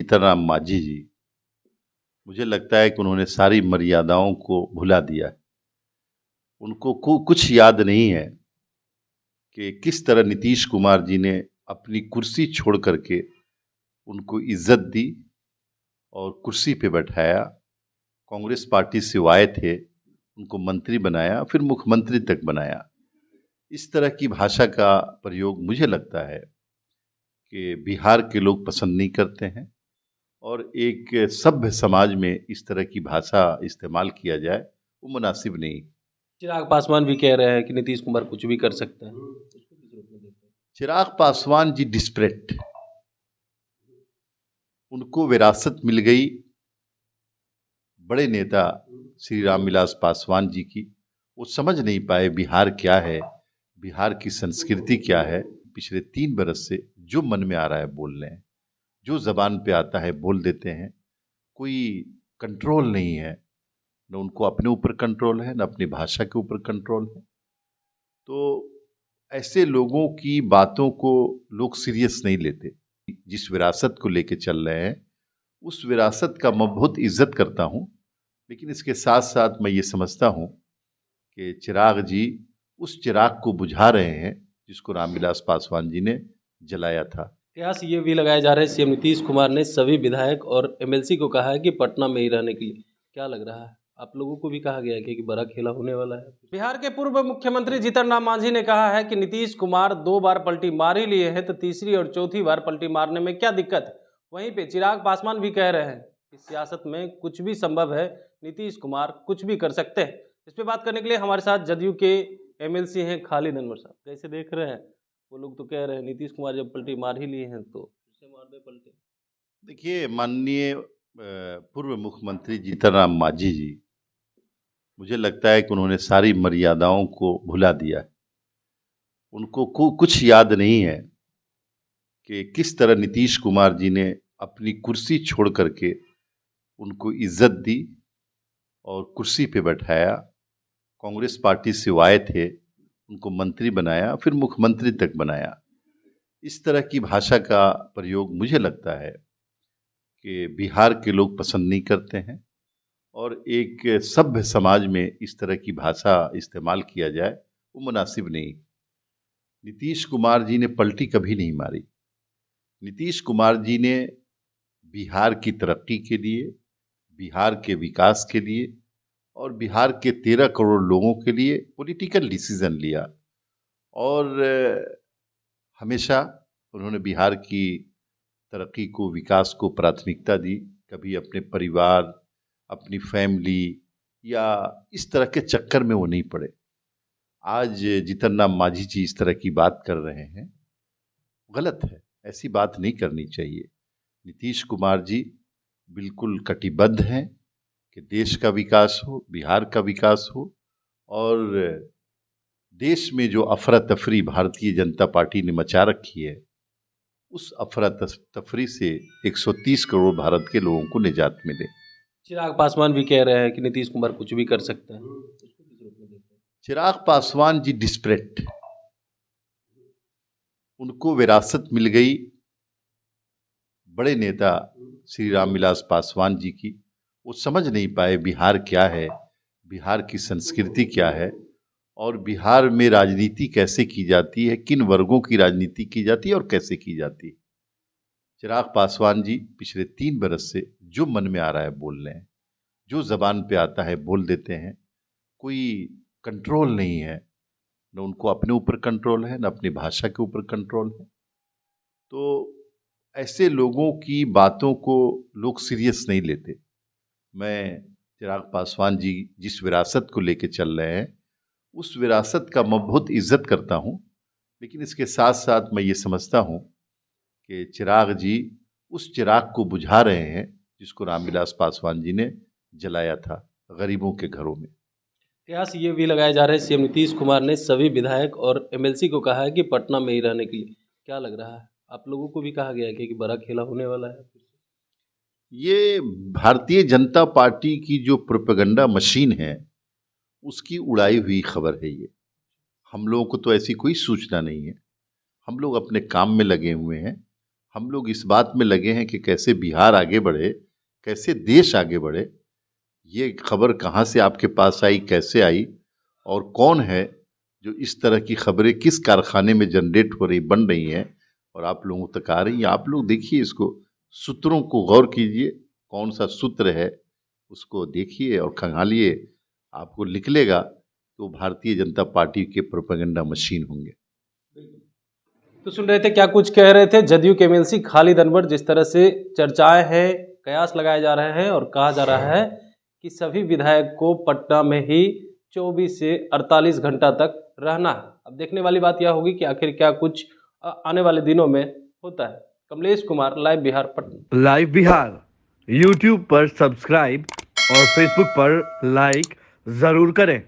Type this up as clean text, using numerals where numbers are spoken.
जीतन राम मांझी जी, मुझे लगता है कि उन्होंने सारी मर्यादाओं को भुला दिया है। उनको कुछ याद नहीं है कि किस तरह नीतीश कुमार जी ने अपनी कुर्सी छोड़ करके उनको इज्जत दी और कुर्सी पे बैठाया। कांग्रेस पार्टी से वो आए थे, उनको मंत्री बनाया, फिर मुख्यमंत्री तक बनाया। इस तरह की भाषा का प्रयोग मुझे लगता है कि बिहार के लोग पसंद नहीं करते हैं और एक सभ्य समाज में इस तरह की भाषा इस्तेमाल किया जाए वो मुनासिब नहीं। चिराग पासवान भी कह रहे हैं कि नीतीश कुमार कुछ भी कर सकते हैं। उसको किस रूप में देखते हैं? चिराग पासवान जी डिस्परेट, उनको विरासत मिल गई बड़े नेता श्री रामविलास पासवान जी की। वो समझ नहीं पाए बिहार क्या है, बिहार की संस्कृति क्या है। पिछले 3 बरस से जो मन में आ रहा है बोल रहे हैं, जो जबान पे आता है बोल देते हैं। कोई कंट्रोल नहीं है, न उनको अपने ऊपर कंट्रोल है, न अपनी भाषा के ऊपर कंट्रोल है। तो ऐसे लोगों की बातों को लोग सीरियस नहीं लेते। जिस विरासत को लेके चल रहे हैं, उस विरासत का मैं बहुत इज्जत करता हूँ, लेकिन इसके साथ साथ मैं ये समझता हूँ कि चिराग जी उस चिराग को बुझा रहे हैं जिसको रामविलास पासवान जी ने जलाया था। कयास ये भी लगाए जा रहे हैं सीएम नीतीश कुमार ने सभी विधायक और एमएलसी को कहा है कि पटना में ही रहने के लिए। क्या लग रहा है, आप लोगों को भी कहा गया है कि बड़ा खेला होने वाला है? बिहार के पूर्व मुख्यमंत्री जीतन राम मांझी ने कहा है कि नीतीश कुमार 2 बार पलटी मार ही लिए हैं तो तीसरी और चौथी बार पलटी मारने में क्या दिक्कत है। वहीं पे चिराग पासवान भी कह रहे हैं कि सियासत में कुछ भी संभव है, नीतीश कुमार कुछ भी कर सकते हैं। इस पर बात करने के लिए हमारे साथ जदयू के एमएलसी हैं खालिद अनवर साहब। कैसे देख रहे हैं? वो लोग तो कह रहे हैं नीतीश कुमार जब पलटी मार ही लिए हैं तो उससे मार दे पलटी। देखिए, माननीय पूर्व मुख्यमंत्री जीतन राम मांझी जी, मुझे लगता है कि उन्होंने सारी मर्यादाओं को भुला दिया है। उनको कुछ याद नहीं है कि किस तरह नीतीश कुमार जी ने अपनी कुर्सी छोड़ करके उनको इज्जत दी और कुर्सी पे बैठाया। कांग्रेस पार्टी से वो आए थे, उनको मंत्री बनाया, फिर मुख्यमंत्री तक बनाया। इस तरह की भाषा का प्रयोग मुझे लगता है कि बिहार के लोग पसंद नहीं करते हैं और एक सभ्य समाज में इस तरह की भाषा इस्तेमाल किया जाए वो मुनासिब नहीं। नीतीश कुमार जी ने पलटी कभी नहीं मारी। नीतीश कुमार जी ने बिहार की तरक्की के लिए, बिहार के विकास के लिए और बिहार के 13 करोड़ लोगों के लिए पॉलिटिकल डिसीजन लिया और हमेशा उन्होंने बिहार की तरक्की को, विकास को प्राथमिकता दी। कभी अपने परिवार, अपनी फैमिली या इस तरह के चक्कर में वो नहीं पड़े। आज जीतन राम मांझी जी इस तरह की बात कर रहे हैं, गलत है, ऐसी बात नहीं करनी चाहिए। नीतीश कुमार जी बिल्कुल कटिबद्ध हैं कि देश का विकास हो, बिहार का विकास हो और देश में जो अफरा तफरी भारतीय जनता पार्टी ने मचा रखी है, उस अफरा तफरी से 130 करोड़ भारत के लोगों को निजात मिले। चिराग पासवान भी कह रहे हैं कि नीतीश कुमार कुछ भी कर सकते हैं। उसको किस रूप में देखते हैं? चिराग पासवान जी डिस्परेट, उनको विरासत मिल गई बड़े नेता श्री रामविलास पासवान जी की। वो समझ नहीं पाए बिहार क्या है, बिहार की संस्कृति क्या है और बिहार में राजनीति कैसे की जाती है, किन वर्गों की राजनीति की जाती है और कैसे की जाती है। चिराग पासवान जी पिछले 3 बरस से जो मन में आ रहा है बोल रहे हैं, जो जबान पे आता है बोल देते हैं। कोई कंट्रोल नहीं है, न उनको अपने ऊपर कंट्रोल है, न अपनी भाषा के ऊपर कंट्रोल है। तो ऐसे लोगों की बातों को लोग सीरियस नहीं लेते। मैं चिराग पासवान जी जिस विरासत को लेके चल रहे हैं, उस विरासत का मैं बहुत इज्जत करता हूँ, लेकिन इसके साथ साथ मैं ये समझता हूँ कि चिराग जी उस चिराग को बुझा रहे हैं जिसको रामविलास पासवान जी ने जलाया था गरीबों के घरों में। कयास ये भी लगाए जा रहे हैं सीएम नीतीश कुमार ने सभी विधायक और एमएलसी को कहा है कि पटना में ही रहने के लिए। क्या लग रहा है, आप लोगों को भी कहा गया है कि बड़ा खेला होने वाला है? ये भारतीय जनता पार्टी की जो प्रोपेगेंडा मशीन है, उसकी उड़ाई हुई खबर है ये। हम लोगों को तो ऐसी कोई सूचना नहीं है। हम लोग अपने काम में लगे हुए हैं। हम लोग इस बात में लगे हैं कि कैसे बिहार आगे बढ़े, कैसे देश आगे बढ़े। ये खबर कहाँ से आपके पास आई, कैसे आई, और कौन है जो इस तरह की खबरें किस कारखाने में जनरेट हो रही, बन रही हैं और आप लोगों तक आ रही हैं। आप लोग देखिए, इसको सूत्रों को गौर कीजिए, कौन सा सूत्र है उसको देखिए और खंगालिए। आपको निकलेगा कि वो भारतीय जनता पार्टी के प्रोपेगेंडा मशीन होंगे। तो सुन रहे थे क्या कुछ कह रहे थे जदयू के एमएलसी खालिद अनवर। जिस तरह से चर्चाएं हैं, कयास लगाए जा रहे हैं और कहा जा रहा है कि सभी विधायक को पटना में ही 24 से 48 घंटा तक रहना है। अब देखने वाली बात यह होगी कि आखिर क्या कुछ आने वाले दिनों में होता है। Kamlesh Kumar, live Bihar, Patna. Live Bihar YouTube पर सब्सक्राइब और फेसबुक पर लाइक जरूर करें।